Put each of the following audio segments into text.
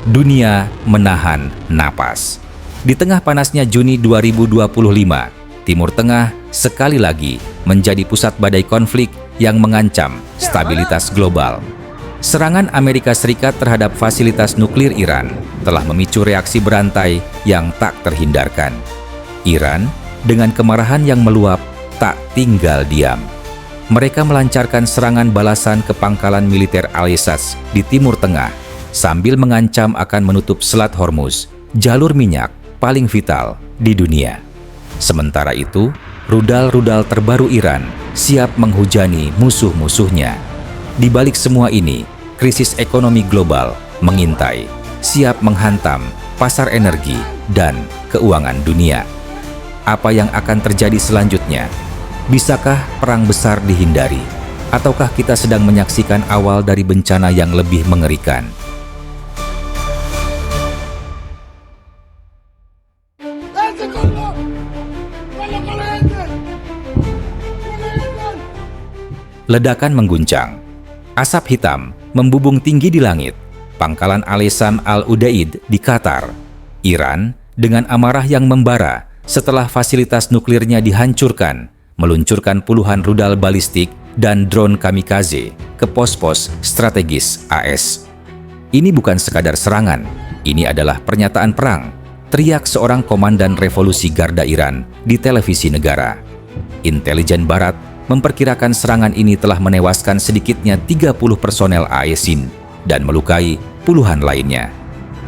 dunia menahan napas. Di tengah panasnya Juni 2025, Timur Tengah sekali lagi menjadi pusat badai konflik yang mengancam stabilitas global. Serangan Amerika Serikat terhadap fasilitas nuklir Iran telah memicu reaksi berantai yang tak terhindarkan. Iran, dengan kemarahan yang meluap, tak tinggal diam. Mereka melancarkan serangan balasan ke pangkalan militer Al-Isaz di Timur Tengah, sambil mengancam akan menutup Selat Hormuz, jalur minyak paling vital di dunia. Sementara itu, rudal-rudal terbaru Iran siap menghujani musuh-musuhnya. Di balik semua ini, krisis ekonomi global mengintai, siap menghantam pasar energi dan keuangan dunia. Apa yang akan terjadi selanjutnya? Bisakah perang besar dihindari? Ataukah kita sedang menyaksikan awal dari bencana yang lebih mengerikan? Ledakan mengguncang. Asap hitam membubung tinggi di langit. Pangkalan Al-Esam Al-Udaid di Qatar. Iran dengan amarah yang membara setelah fasilitas nuklirnya dihancurkan, meluncurkan puluhan rudal balistik dan drone kamikaze ke pos-pos strategis AS. Ini bukan sekadar serangan, ini adalah pernyataan perang, teriak seorang komandan revolusi Garda Iran di televisi negara. Intelijen Barat memperkirakan serangan ini telah menewaskan sedikitnya 30 personel AESIN dan melukai puluhan lainnya.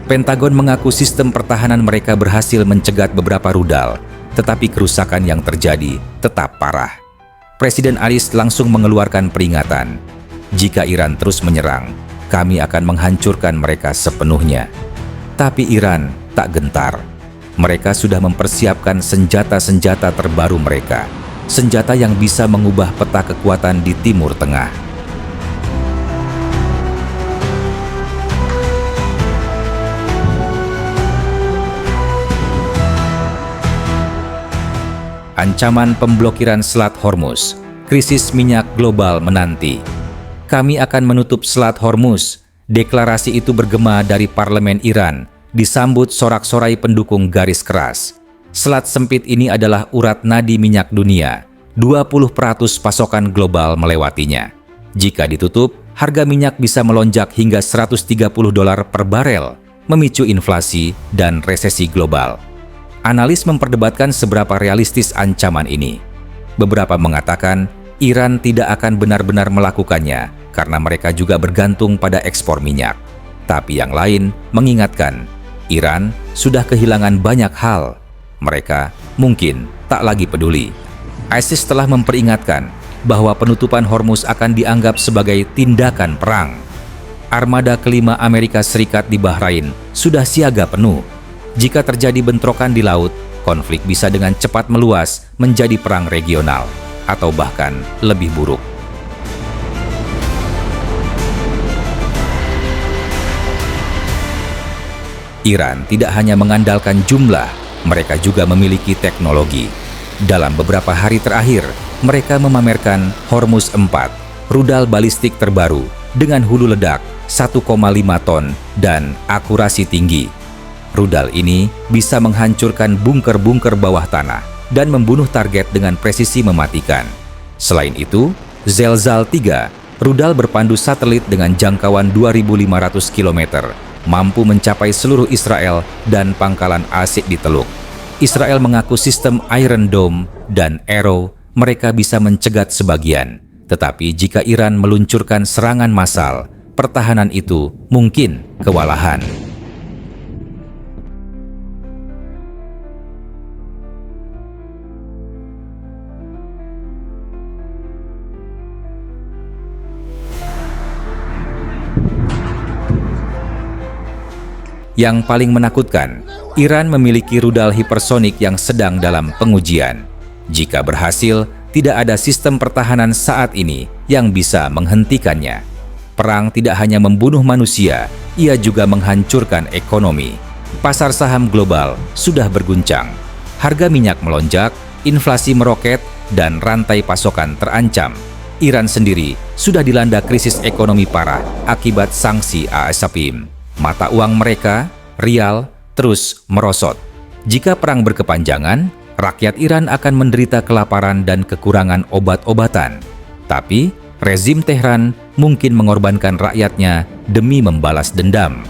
Pentagon mengaku sistem pertahanan mereka berhasil mencegat beberapa rudal, tetapi kerusakan yang terjadi tetap parah. Presiden Aris langsung mengeluarkan peringatan, jika Iran terus menyerang, kami akan menghancurkan mereka sepenuhnya. Tapi Iran tak gentar. Mereka sudah mempersiapkan senjata-senjata terbaru mereka. Senjata yang bisa mengubah peta kekuatan di Timur Tengah. Ancaman pemblokiran Selat Hormuz, krisis minyak global menanti. Kami akan menutup Selat Hormuz. Deklarasi itu bergema dari parlemen Iran, disambut sorak-sorai pendukung garis keras. Selat sempit ini adalah urat nadi minyak dunia. 20% pasokan global melewatinya. Jika ditutup, harga minyak bisa melonjak hingga $130 per barel, memicu inflasi dan resesi global. Analis memperdebatkan seberapa realistis ancaman ini. Beberapa mengatakan Iran tidak akan benar-benar melakukannya karena mereka juga bergantung pada ekspor minyak. Tapi yang lain mengingatkan, Iran sudah kehilangan banyak hal. Mereka mungkin tak lagi peduli. ISIS telah memperingatkan bahwa penutupan Hormuz akan dianggap sebagai tindakan perang. Armada kelima Amerika Serikat di Bahrain sudah siaga penuh. Jika terjadi bentrokan di laut, konflik bisa dengan cepat meluas menjadi perang regional, atau bahkan lebih buruk. Iran tidak hanya mengandalkan jumlah, mereka juga memiliki teknologi. Dalam beberapa hari terakhir, mereka memamerkan Hormuz 4, rudal balistik terbaru dengan hulu ledak 1,5 ton dan akurasi tinggi. Rudal ini bisa menghancurkan bunker-bunker bawah tanah dan membunuh target dengan presisi mematikan. Selain itu, Zelzal 3, rudal berpandu satelit dengan jangkauan 2.500 km, mampu mencapai seluruh Israel dan pangkalan Asik di Teluk. Israel mengaku sistem Iron Dome dan Arrow mereka bisa mencegat sebagian. Tetapi jika Iran meluncurkan serangan massal, pertahanan itu mungkin kewalahan. Yang paling menakutkan, Iran memiliki rudal hipersonik yang sedang dalam pengujian. Jika berhasil, tidak ada sistem pertahanan saat ini yang bisa menghentikannya. Perang tidak hanya membunuh manusia, ia juga menghancurkan ekonomi. Pasar saham global sudah berguncang. Harga minyak melonjak, inflasi meroket, dan rantai pasokan terancam. Iran sendiri sudah dilanda krisis ekonomi parah akibat sanksi AS. Mata uang mereka, rial, terus merosot. Jika perang berkepanjangan, rakyat Iran akan menderita kelaparan dan kekurangan obat-obatan. Tapi, rezim Tehran mungkin mengorbankan rakyatnya demi membalas dendam.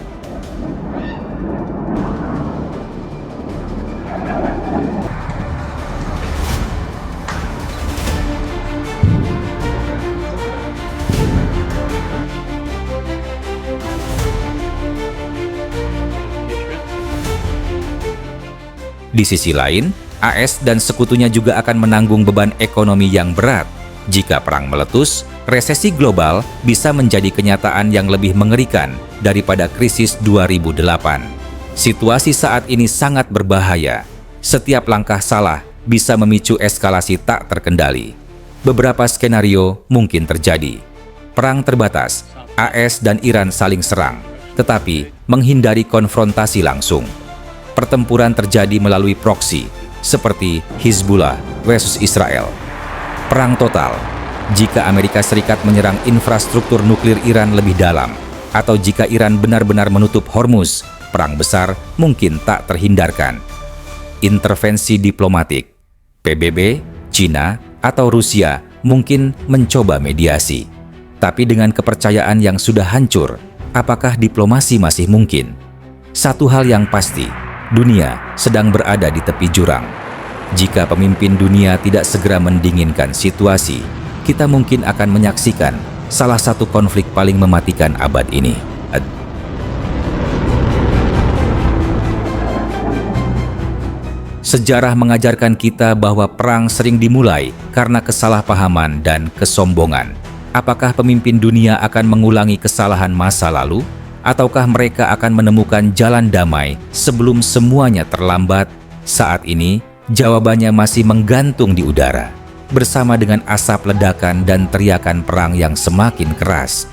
Di sisi lain, AS dan sekutunya juga akan menanggung beban ekonomi yang berat. Jika perang meletus, resesi global bisa menjadi kenyataan yang lebih mengerikan daripada krisis 2008. Situasi saat ini sangat berbahaya. Setiap langkah salah bisa memicu eskalasi tak terkendali. Beberapa skenario mungkin terjadi. Perang terbatas, AS dan Iran saling serang, tetapi menghindari konfrontasi langsung. Pertempuran terjadi melalui proksi, seperti Hizbullah versus Israel. Perang total, jika Amerika Serikat menyerang infrastruktur nuklir Iran lebih dalam, atau jika Iran benar-benar menutup Hormuz, perang besar mungkin tak terhindarkan. Intervensi diplomatik, PBB, Cina, atau Rusia mungkin mencoba mediasi. Tapi dengan kepercayaan yang sudah hancur, apakah diplomasi masih mungkin? Satu hal yang pasti, dunia sedang berada di tepi jurang. Jika pemimpin dunia tidak segera mendinginkan situasi, kita mungkin akan menyaksikan salah satu konflik paling mematikan abad ini. Sejarah mengajarkan kita bahwa perang sering dimulai karena kesalahpahaman dan kesombongan. Apakah pemimpin dunia akan mengulangi kesalahan masa lalu? Ataukah mereka akan menemukan jalan damai sebelum semuanya terlambat? Saat ini, jawabannya masih menggantung di udara, bersama dengan asap ledakan dan teriakan perang yang semakin keras.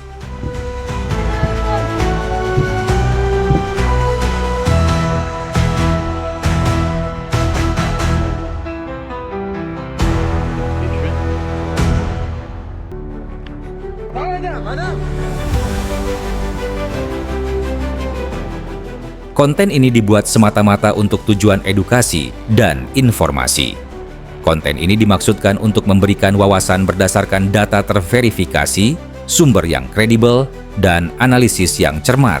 Konten ini dibuat semata-mata untuk tujuan edukasi dan informasi. Konten ini dimaksudkan untuk memberikan wawasan berdasarkan data terverifikasi, sumber yang kredibel, dan analisis yang cermat.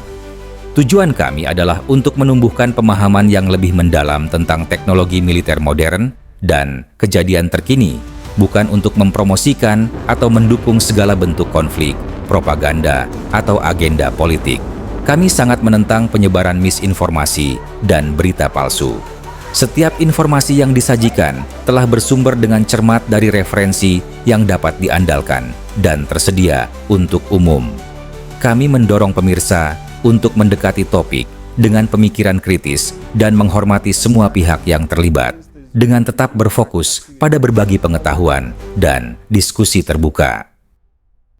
Tujuan kami adalah untuk menumbuhkan pemahaman yang lebih mendalam tentang teknologi militer modern dan kejadian terkini, bukan untuk mempromosikan atau mendukung segala bentuk konflik, propaganda, atau agenda politik. Kami sangat menentang penyebaran misinformasi dan berita palsu. Setiap informasi yang disajikan telah bersumber dengan cermat dari referensi yang dapat diandalkan dan tersedia untuk umum. Kami mendorong pemirsa untuk mendekati topik dengan pemikiran kritis dan menghormati semua pihak yang terlibat, dengan tetap berfokus pada berbagi pengetahuan dan diskusi terbuka.